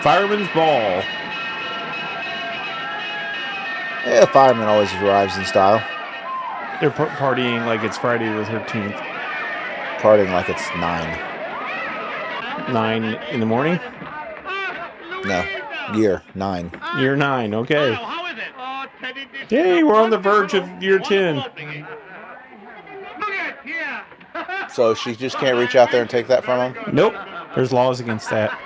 Fireman's Ball. Yeah, Fireman always arrives in style. They're partying like it's Friday the 13th. Partying like it's 9. 9 in the morning? No, year 9. Year 9, okay. Yay, we're on the verge of year 10. So she just can't reach out there and take that from him? Nope, there's laws against that.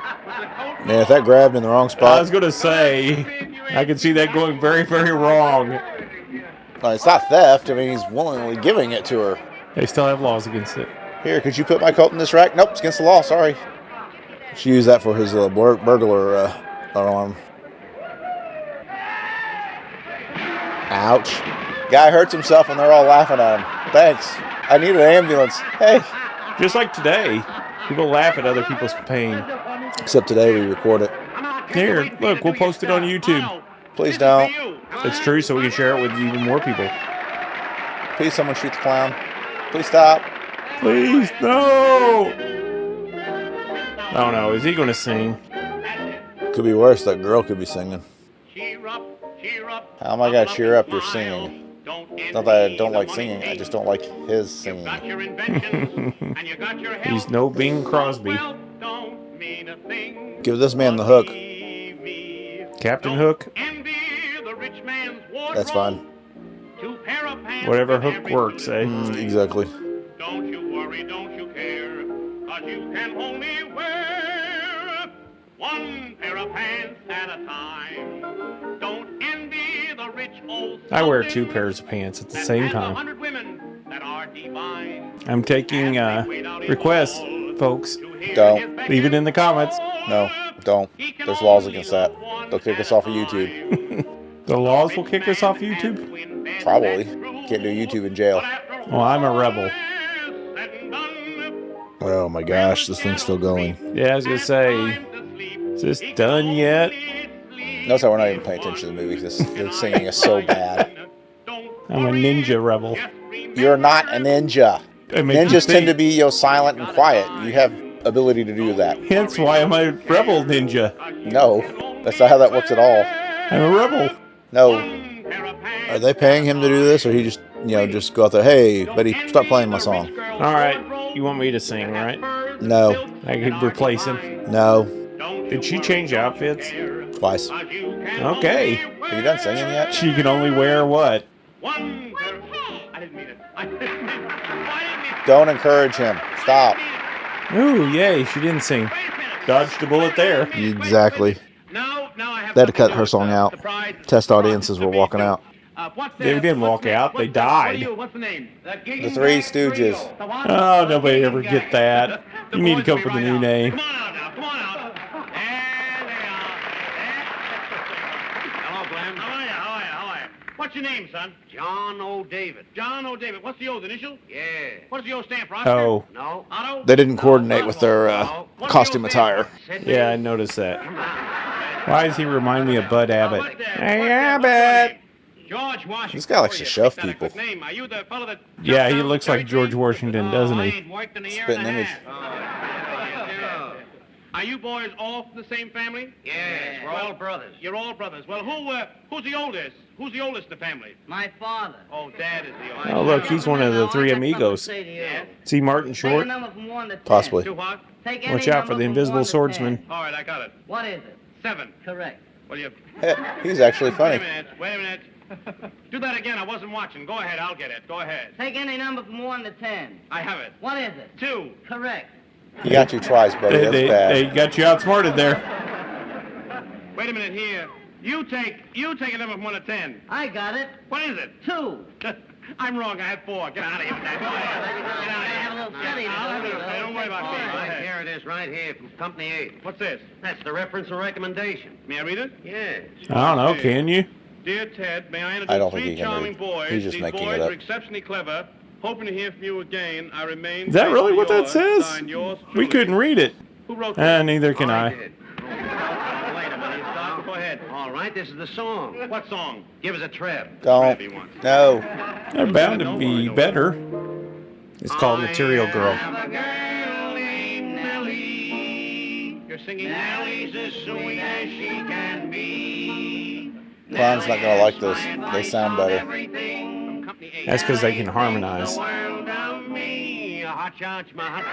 Man, if that grabbed in the wrong spot... I was going to say, I can see that going very, very wrong. Well, it's not theft. I mean, he's willingly giving it to her. They still have laws against it. Here, could you put my coat in this rack? Nope, it's against the law, sorry. She used that for his burglar alarm. Ouch. Guy hurts himself and they're all laughing at him. Thanks. I need an ambulance. Hey. Just like today, people laugh at other people's pain. Except today we record it. Here, look, we'll post it on YouTube. Please don't. It's true, so we can share it with even more people. Please, someone shoot the clown. Please stop. Please, no! Oh no, is he going to sing? Could be worse. That girl could be singing. How am I going to cheer up? You're singing. Not that I don't like singing, I just don't like his singing. He's no Bing Crosby. Give this man the hook. Captain Hook? That's fine. Whatever hook works, eh? Exactly. Don't you worry, don't you care, 'cause you can only wear one pair of pants at a time. Don't envy the rich old. I wear 2 pairs of pants at the same time. I'm taking requests, folks. Don't. Leave it in the comments. No, don't. There's laws against that. They'll kick us off of YouTube. The laws will kick us off YouTube? Probably. Can't do YouTube in jail. Well, I'm a rebel. Oh my gosh, this thing's still going. Yeah, I was going to say, is this done yet? Notice how we're not even paying attention to the movie. This singing is so bad. I'm a ninja rebel. You're not a ninja. Ninjas tend to be silent and quiet. You have ability to do that. Hence why I'm a rebel ninja. No, that's not how that works at all. I'm a rebel. No. Are they paying him to do this, or he just, just go out there, hey, buddy, start playing my song? All right, you want me to sing, right? No. I could replace him. No. Did she change outfits? Twice. Okay. Have you done singing yet? She can only wear what? Don't encourage him. Stop. Ooh, yay, she didn't sing. Dodged a bullet there. Exactly. They had to cut her song out. Test audiences were walking out. They didn't walk out, they died. The Three Stooges. Oh, nobody ever get that. You need to come up with a new name. What's your name, son? John O. David. John O. David. What's the O's initial? Yeah. What does the O stand for? Oscar? Oh. No. Otto? They didn't coordinate with their costume attire. Yeah, I noticed that. Why does he remind me of Bud Abbott? Hey, Abbott! George Washington. This guy likes to shove people. Are you the fellow that Yeah, he looks like George Washington, doesn't he? Spitting image. Are you boys all from the same family? Yes, we're all brothers. You're all brothers. Well, who's the oldest? Who's the oldest in the family? My father. Oh, Dad is the oldest. Oh, look, he's one of the 3 amigos. See Martin Short? Possibly. Two what? Watch out for the invisible swordsman. All right, I got it. What is it? 7. Correct. Well, you... He's actually funny. Wait a minute. Do that again. I wasn't watching. Go ahead. I'll get it. Go ahead. Take any number from 1 to 10. I have it. What is it? 2. Correct. You got 2 tries, buddy. That's bad. They got you outsmarted there. Wait a minute here. You take a number from 1 to 10. I got it. What is it? 2. I'm wrong. I had 4. Get out of here. Go ahead. Get out of here. Have a little study. I'll have it. Don't worry about me. Go Right, ahead. here it is, right here, from Company 8. What's this? That's the reference and recommendation. May I read it? Yes. I don't know, can you? Dear Ted, may I introduce I don't think 3 he can charming read. boys? He's just These making boys it up. are exceptionally clever. Hoping to hear from you again. I remain. Is that really what that faithfully says? yours, We couldn't read it. Who wrote that? Neither can I. did. Wait a minute. Stop. Go ahead. All right, this is the song. What song? Give us a trip. Don't. He wants. No. They're bound to be better. It's called Material Girl. Have a girl named Nellie. You're singing. Nellie's as sweet as she can be. Clown's not gonna like this. They sound better. From Company A. That's because they can harmonize. The world of me. Hot shots, my hot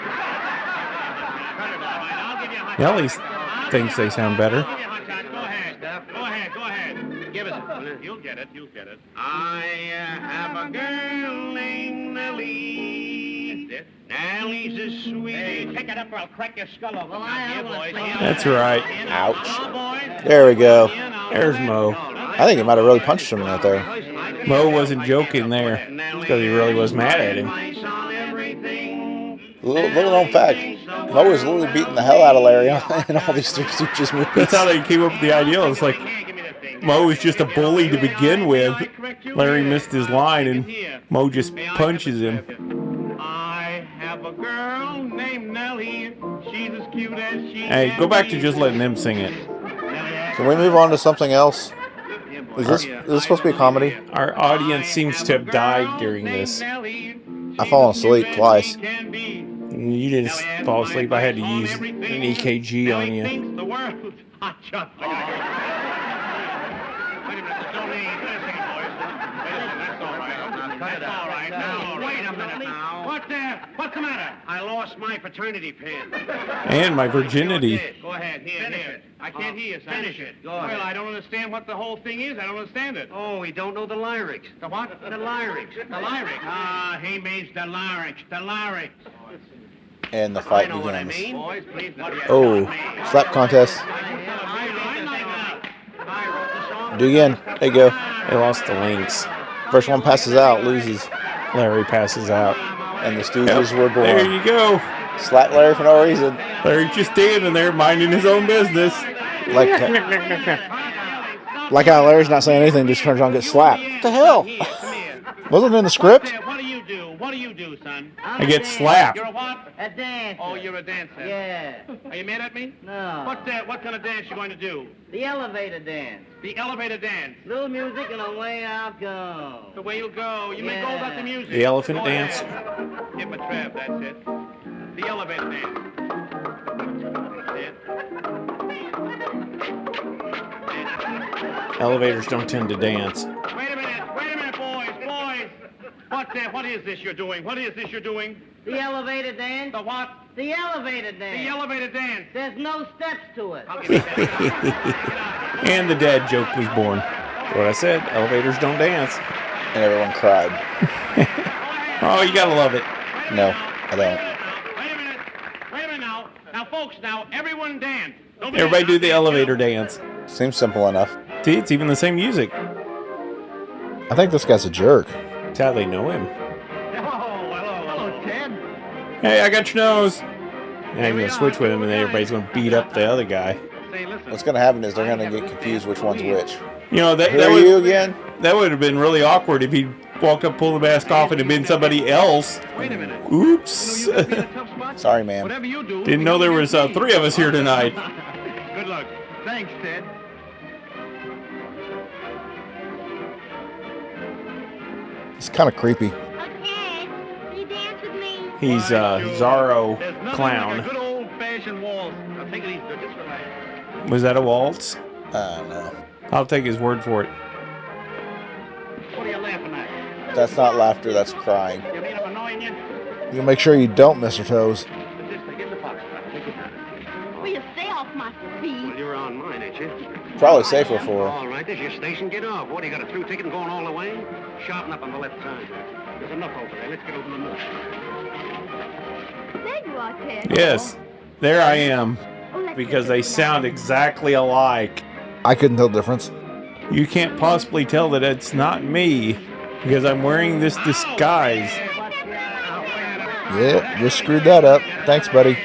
I'll give you a hot Nellie thinks they sound better. I'll give you a hot shot. Go ahead. Go ahead. Go ahead. Give us it. You'll get it. You'll get it. I have a girl named Nellie. That's it. Nellie's as sweet. Hey, pick it up or I'll crack your skull open. Well, Here, boys. Here. That's right. Ouch. Now, boys. There we go. There's Mo. I think he might have really punched him right there. Mo wasn't joking there because he really was mad at him. Little known fact, Mo was literally beating the hell out of Larry in all these Three Stooges movies. That's how they came up with the idea. It's like Mo was just a bully to begin with. Larry missed his line and Mo just punches him. I have a girl named Nellie. She's as cute as she Hey, go back to just letting them sing it. Can we move on to something else? Is this supposed to be a comedy? Our audience seems to have died during this. I've fallen asleep twice. You didn't fall asleep. I had to use an EKG on you. The world's hot shot. Wait a minute, don't need anything, boys. Wait a minute, that's all right. That's all right. Now, wait a minute now. What's the matter? I lost my fraternity pin. And my virginity. Go ahead, here. Finish it. I can't hear you, son. Finish it. Go Well, ahead. I don't understand what the whole thing is. I don't understand it. Oh, we don't know the lyrics. The what? The lyrics. The lyrics. Ah, he means the lyrics. The lyrics. And the I fight know what I begins. mean. Boys, please. What do you Oh, slap contest. I wrote the song. Do again. There you go. They lost the links. First one passes out, loses. Larry passes out. And the Stooges were There born. you go. Slap Larry for no reason. Larry's just standing there minding his own business. Like how Larry's not saying anything, just turns around and gets slapped. What the hell? Come here. Wasn't it in the script? What do you do? What do you do, son? I get slapped. You're a what? A dancer. Oh, you're a dancer. Yeah. Are you mad at me? No. What kind of dance you going to do? The elevator dance. The elevator dance. Little music and away I'll go. The way you'll go. You may go without the music. The elephant Go dance. ahead. Hit my trap, that's it. The elevator dance. That's it. Elevators don't tend to dance. Wait a minute, boys. What is this you're doing? What is this you're doing? The elevator dance. The what? The elevator The dance. elevator dance. There's no steps to it. I'll give you that. And the dad joke was born. What I said, elevators don't dance. And everyone cried. Oh, you gotta love it. No, I don't. Wait a minute now. Now, folks, everyone dance. Don't be Everybody do the elevator dance. Seems simple enough. See, it's even the same music. I think this guy's a jerk. That's how they know him. Hello, Ted. Hey, I got your nose. Now you're gonna switch with him, and then everybody's gonna beat up the other guy. Say, listen. What's going to happen is they're going to get confused which one's which. You know that Who are you would again? that would have been really awkward if he walked up, pulled the mask off, and it had been somebody else. Wait a minute. Oops. You put me in a tough spot. Sorry, ma'am. Whatever you do. Didn't know there was 3 of us here tonight. Good luck. Thanks, Ted. It's kind of creepy. Okay, will you dance with me? He's Zorro There's nothing clown. like a good old-fashioned waltz. Now take it easy. Just relax. Was that a waltz? No. I'll take his word for it. What are you laughing at? That's not laughter, that's crying. You mean I'm annoying you? You make sure you don't miss your toes. Just take it in the pocket. Take your time. Will you stay off my feet? Well, you're on mine, ain't you? Probably safer for her. All right, there's your station. Get off. What, you got a through ticket and going all the way? Sharpen up on the left side. There's enough over there. Let's get over the middle. There you are, Ted. Yes, there I am. Oh, let's Because get they this sound now. exactly alike. I couldn't tell the difference. You can't possibly tell that it's not me because I'm wearing this disguise. Yeah, just screwed that up. Thanks, buddy.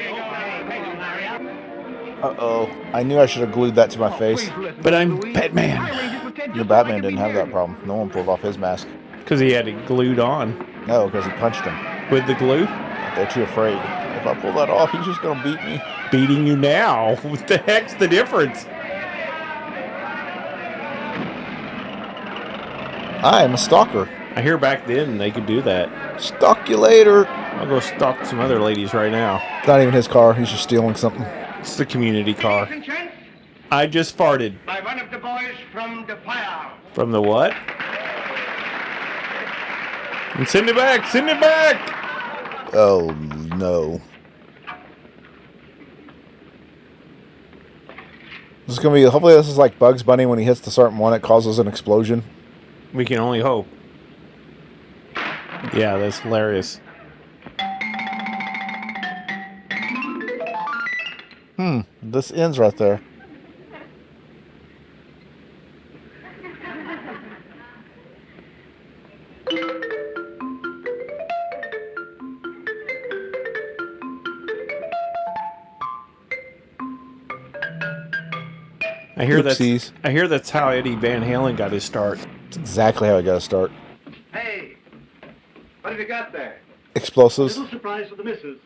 Uh-oh. I knew I should have glued that to my face. But I'm Batman The Batman didn't have that problem. No one pulled off his mask. because he had it glued on No, because he punched him. with the glue. They're too afraid. If I pull that off, he's just going to beat me. Beating you now. What the heck's the difference? I am a stalker. I hear back then they could do that. Stalk you later. I'll go stalk some other ladies right now. It's not even his car. He's just stealing something. It's the community car. Ladies and gents, I just farted. by one of the boys from the firehouse. From the what? And send it back! Send it back! Oh, no. This is going to be... Hopefully this is like Bugs Bunny when he hits the certain one, it causes an explosion. We can only hope. Yeah, that's hilarious. This ends right there. Oopsies. I hear that's how Eddie Van Halen got his start. That's exactly how I got to start. Hey, what have you got there? Explosives. Little surprise for the missus.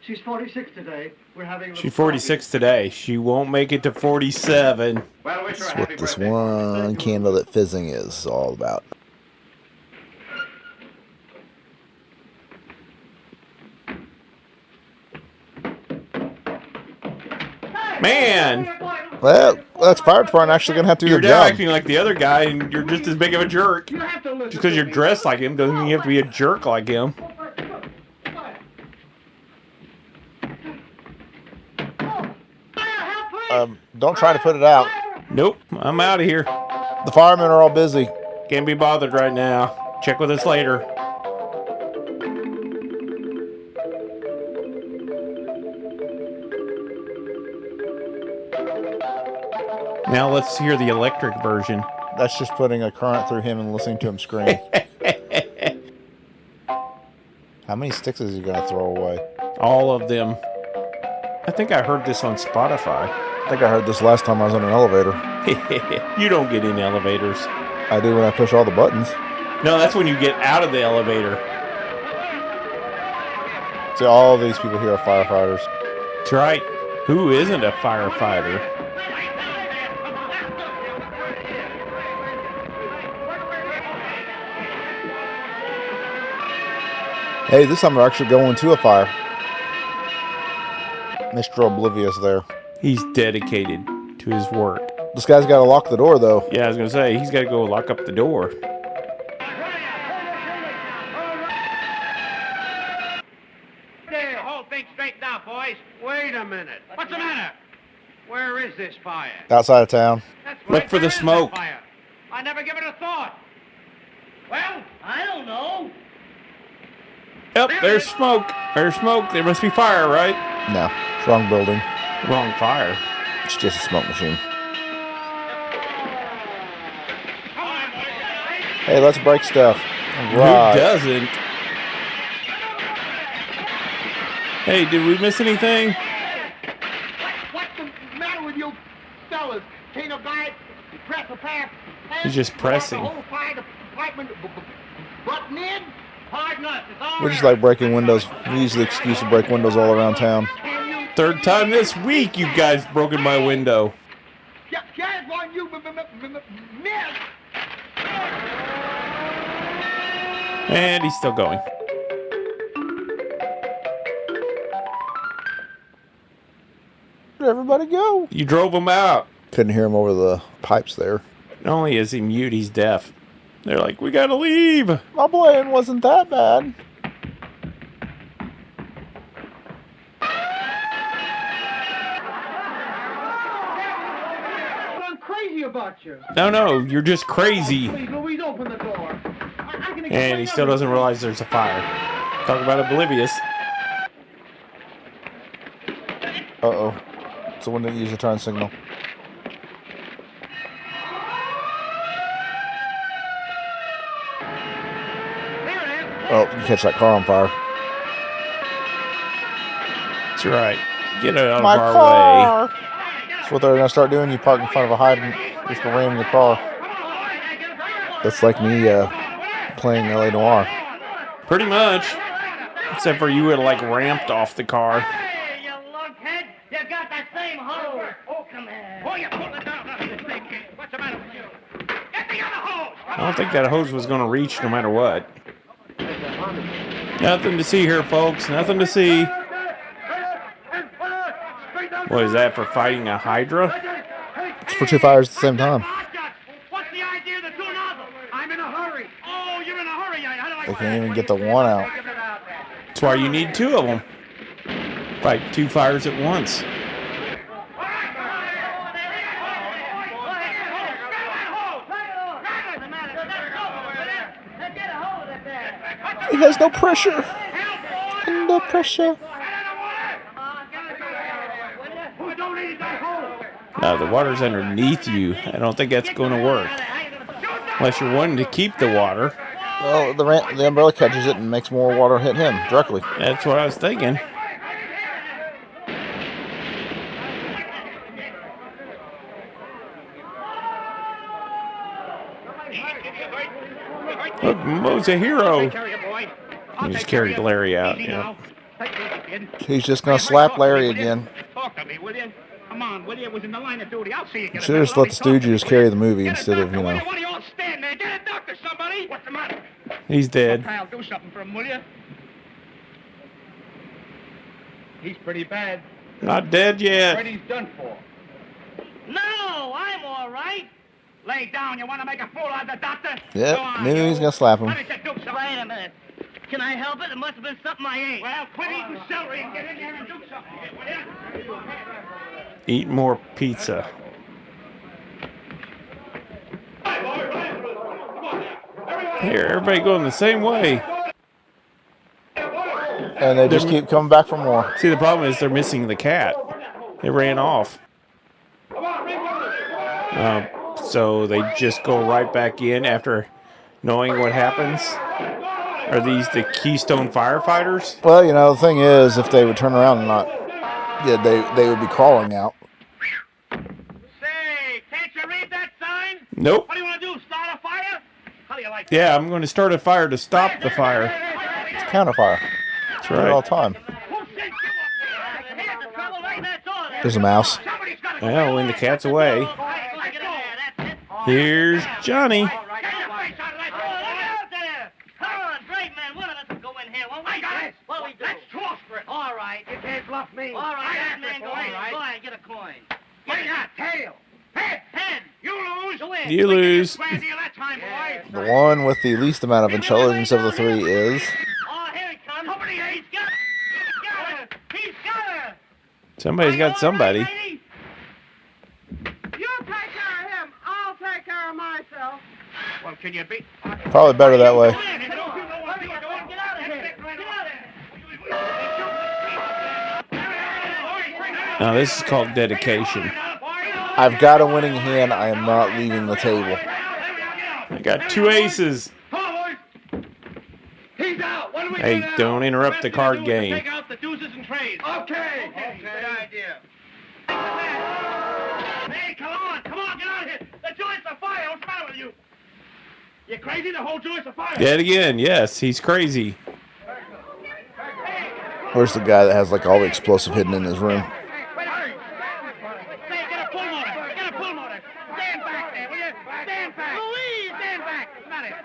She's 46 today. We're having a She's 46 today. She won't make it to 47. Well, wish her a That's happy what this birthday. one candle that fizzing is all about. Man! Well, that's fire department actually going to have to do You're their now job. acting like the other guy, and you're just as big of a jerk. Just because you're dressed like him doesn't mean you have to be a jerk like him. Don't try to put it out. Nope, I'm out of here. The firemen are all busy. Can't be bothered right now. Check with us later. Now let's hear the electric version. That's just putting a current through him and listening to him scream. How many sticks is he going to throw away? All of them. I think I heard this on Spotify. I think I heard this last time I was in an elevator. You don't get in elevators. I do when I push all the buttons. No, that's when you get out of the elevator. See, all these people here are firefighters. That's right. Who isn't a firefighter? Hey, this time we're actually going to a fire. Mr. Oblivious there. He's dedicated to his work. This guy's got to lock the door, though. Yeah, I was going to say, he's got to go lock up the door. Hey, whole thing straightened out, boys. Wait a minute. What's the matter? Where is this fire? Outside of town. That's Look right, for the where is that smoke. Fire? I never give it a thought. Well, I don't know. Yep, there's smoke. There's smoke. There must be fire, right? No, it's wrong building. Wrong fire. It's just a smoke machine. Hey, let's break stuff. Right. Who doesn't? Hey, did we miss anything? What's the matter with you fellas? Can't a guy press a pair? He's just pressing. The whole fire department button in? Hard nuts. It's all We just like breaking windows. We use the excuse to break windows all around town. Third time this week you guys broken my window. Can't want you miss. And he's still going. Where'd everybody go? You drove him out. Couldn't hear him over the pipes there. Not only is he mute, he's deaf. They're like, we gotta leave. My playing wasn't that bad. I'm crazy about you. No, you're just crazy. Please, Louise, open the door. I can And he still doesn't realize there's a fire. Talk about oblivious. Uh-oh. Someone didn't use the turn signal. Oh, you catch that car on fire. That's right. Get it out My of our car! way. That's what they're going to start doing. You park in front of a hydrant, just to ram your car. That's like me playing LA Noire. Pretty much. Except for you would have like ramped off the car. Hey, you lunkhead. You got that same hose. Oh, come here. oh, you pulled it down. What's the matter with you? Get the other hose. I don't think that hose was going to reach no matter what. Nothing to see here, folks. Nothing to see. What is that, for fighting a hydra? It's for two fires at the same time. What's the idea of the two nozzles? I'm in a hurry. Oh, you're in a hurry. How do I They can't even get the one out. That's why you need two of them. Fight two fires at once. He has no pressure. No pressure. No, the water's underneath you. I don't think that's going to work. Unless you're wanting to keep the water. Well, the umbrella catches it and makes more water hit him directly. That's what I was thinking. Look, Mo's a hero. He just carried Larry out. Yeah. He's just going to slap Larry again. Talk to me, will you? Come on, will you? It was in the line of duty. I'll see you. Should have just let the Stooges carry the movie instead of, you know. Why do you all stand there? Get a doctor, somebody. What's the matter? He's dead. I'll do something for him, will you? He's pretty bad. Not dead yet. Freddy's done for. No, I'm all right. Lay down. You want to make a fool out of the doctor? Yep, knew he was going to slap him. Wait a minute. Can I help it? It must have been something I ate. Well, quit eating celery and get in there and do something, will you? Eat more pizza. Here, everybody going the same way. And they just keep coming back for more. See, the problem is they're missing the cat. They ran off. So they just go right back in after knowing what happens. Are these the Keystone firefighters? Well, you know, the thing is, if they would turn around and not, yeah, they would be crawling out. Say, can't you read that sign? Nope. What do you want to do, start a fire? How do you like that? Yeah, I'm going to start a fire to stop the fire. It's counterfire. That's Do it all the right. time. Who sent you up there? Here's the trouble right there, door there. There's a mouse. Somebody's got to Well, when the cat's away, All right, go get in there, that's it. here's Johnny. All right, get your face out of that door. Look out there. Come on, great man, one of us will go in here, won't we? I got it. What we do? Let's toss for it. All right. You can't bluff me. All right, that man, go ahead. Go ahead, get a coin. What do you got? Tail. Head. Head. You lose. You win. You lose. Square deal that time, boy. The one with the least amount of intelligence of the three is... Oh, here he comes. Nobody he's got her. He's got her. He's got her. Somebody's got somebody. Lady? You take care of him. I'll take care of myself. Well, can you beat? Probably better that way. Get out of here. Get out of here. Now, this is called dedication. I've got a winning hand. I am not leaving the table. I got two aces. He's out. What do we Hey, do now? don't interrupt the card game. Take out the deuces and trades. Okay. Good idea. Hey, come on, get out of here. The joint's afire. What's the matter with you? You crazy? The whole joint's afire. Yet again, yes, he's crazy. Where's the guy that has like all the explosive hidden in his room? Say, get a pull motor. Get a pull motor. Stand back there, will you? Stand back. Louise, stand back. What's the matter?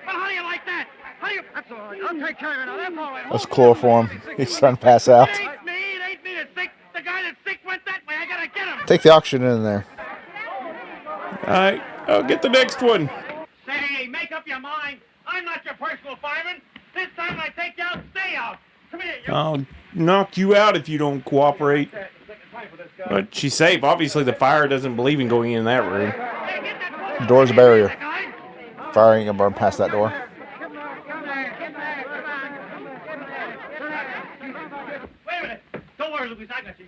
Well, how do you like that? How do you... That's all right. I'll take care of it now. That's all right. That's chloroform. He's starting to pass out. It ain't me. It ain't me that's sick. The guy that's sick went that way. I gotta get him. Take the oxygen in there. All right, I'll get the next one. Say, make up your mind. I'm not your personal fireman. This time I take you out, stay out. Come here. I'll knock you out if you don't cooperate. But she's safe. Obviously, the fire doesn't believe in going in that room. The door's a barrier. Fire ain't gonna burn past that door. Wait a minute. Don't worry, Louise. I got you.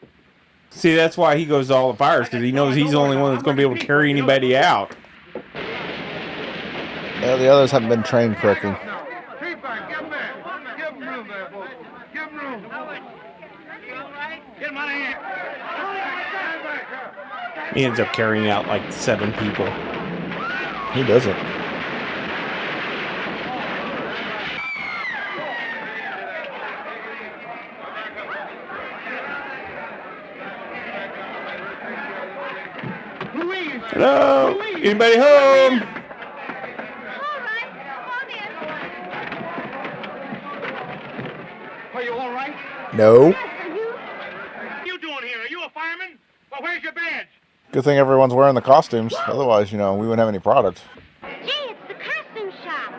See, that's why he goes to all the fires, because he knows he's the only one that's going to be able to carry anybody out. Yeah, the others haven't been trained correctly. Keep back, get back. Give him room there, boys. Give him room. Get him out of here. He ends up carrying out like 7 people. He doesn't. Hello? Anybody home? Are you all right? No. You doing here? Are you a fireman? Well, where's your badge? Good thing everyone's wearing the costumes. Otherwise, we wouldn't have any product. Gee, it's the costume shop.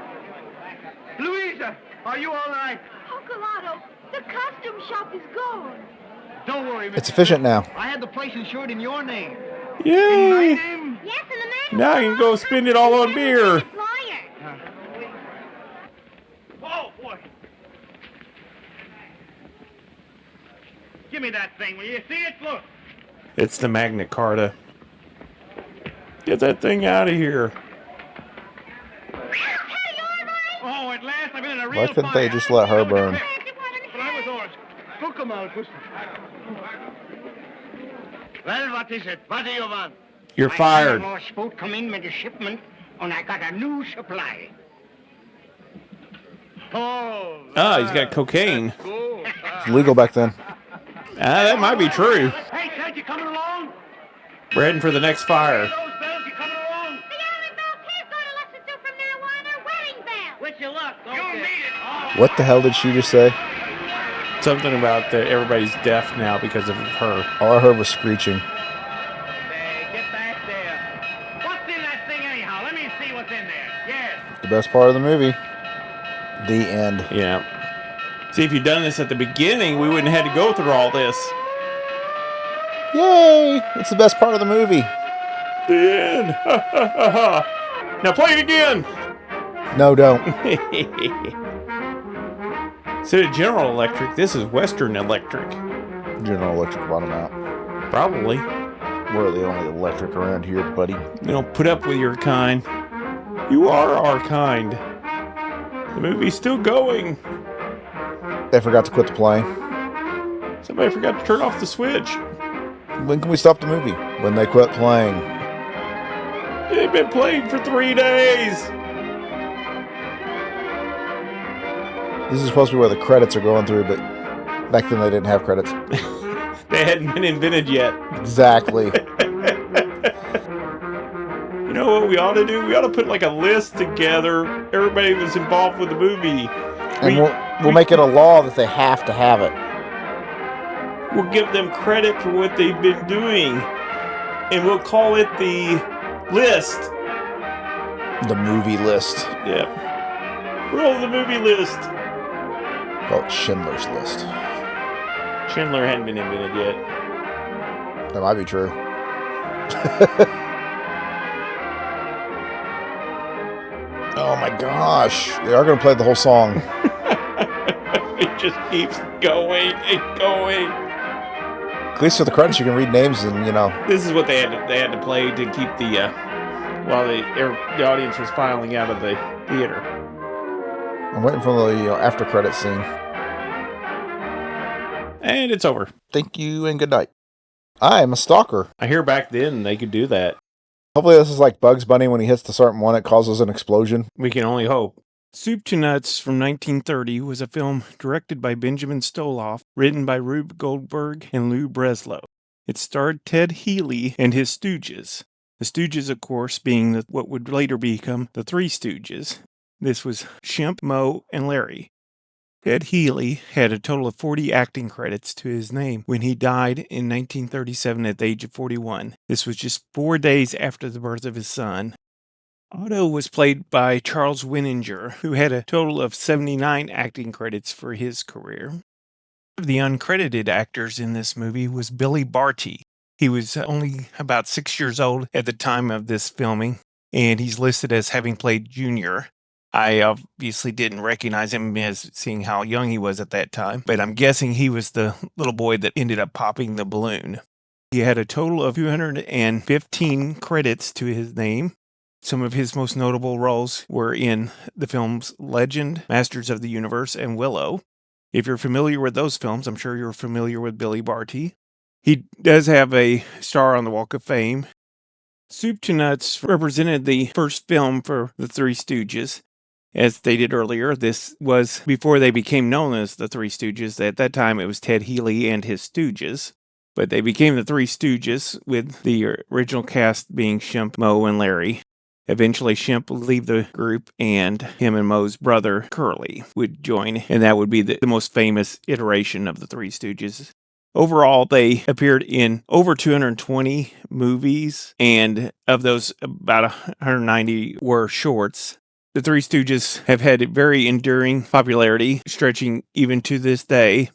Louisa, are you all right? Uncle Otto, the costume shop is gone. Don't worry, Mr. It's efficient now. I had the place insured in your name. Yay! Yes, and the man. Now I can go spend it all on beer. Oh, boy. Give me that thing. Will you see it? Look. It's the Magna Carta. Get that thing out of here. Oh, at last I've been in a real Why couldn't they just let her burn? But I was yours. Look, Malchus. Well, what is it? What do you want? You're fired. More boat come in with a shipment, and I got a new supply. Oh, Ah, he's got cocaine. cool. It's legal back then. Ah, that might be true. Hey, Ted, you coming along? We're heading for the next fire. Those bells, you coming along? The only bells he's going to listen to from now on are wedding bells. Wish you luck, don't You you? need it. Oh. What the hell did she just say? Something about everybody's deaf now because of her. All I heard was screeching. Hey, get back there. What's in that thing anyhow? Let me see what's in there. Yes. The best part of the movie. The end. Yeah. See, if you'd done this at the beginning, we wouldn't have had to go through all this. Yay! It's the best part of the movie. The end. Now play it again. No, don't. Instead of General Electric, this is Western Electric. General Electric bottom out. Probably. We're the only electric around here, buddy. You don't put up with your kind. You are our kind. The movie's still going. They forgot to quit the playing. Somebody forgot to turn off the switch. When can we stop the movie? When they quit playing. They've been playing for 3 days. This is supposed to be where the credits are going through, but back then they didn't have credits. They hadn't been invented yet. Exactly. You know what we ought to do? We ought to put like a list together. Everybody was involved with the movie. And we'll make it a law that they have to have it. We'll give them credit for what they've been doing. And we'll call it the list. The movie list. Yep. Roll the movie list. Call it Schindler's List. Schindler hadn't been invented yet. That might be true. Oh my gosh. They are going to play the whole song. It just keeps going and going. At least for the credits, you can read names and, This is what they had to play to keep the while the audience was filing out of the theater. I'm waiting for the after credit scene. And it's over. Thank you and good night. I am a stalker. I hear back then they could do that. Hopefully this is like Bugs Bunny when he hits the certain one, it causes an explosion. We can only hope. Soup to Nuts from 1930 was a film directed by Benjamin Stoloff, written by Rube Goldberg and Lou Breslow. It starred Ted Healy and his Stooges. The Stooges, of course, being what would later become the Three Stooges. This was Shemp, Moe, and Larry. Ted Healy had a total of 40 acting credits to his name when he died in 1937 at the age of 41. This was just 4 days after the birth of his son. Otto was played by Charles Winninger, who had a total of 79 acting credits for his career. One of the uncredited actors in this movie was Billy Barty. He was only about 6 years old at the time of this filming, and he's listed as having played Junior. I obviously didn't recognize him as seeing how young he was at that time, but I'm guessing he was the little boy that ended up popping the balloon. He had a total of 215 credits to his name. Some of his most notable roles were in the films Legend, Masters of the Universe, and Willow. If you're familiar with those films, I'm sure you're familiar with Billy Barty. He does have a star on the Walk of Fame. Soup to Nuts represented the first film for the Three Stooges. As stated earlier, this was before they became known as the Three Stooges. At that time, it was Ted Healy and his Stooges. But they became the Three Stooges, with the original cast being Shemp, Moe, and Larry. Eventually, Shemp would leave the group, and him and Moe's brother, Curly, would join, and that would be the most famous iteration of the Three Stooges. Overall, they appeared in over 220 movies, and of those, about 190 were shorts. The Three Stooges have had very enduring popularity, stretching even to this day.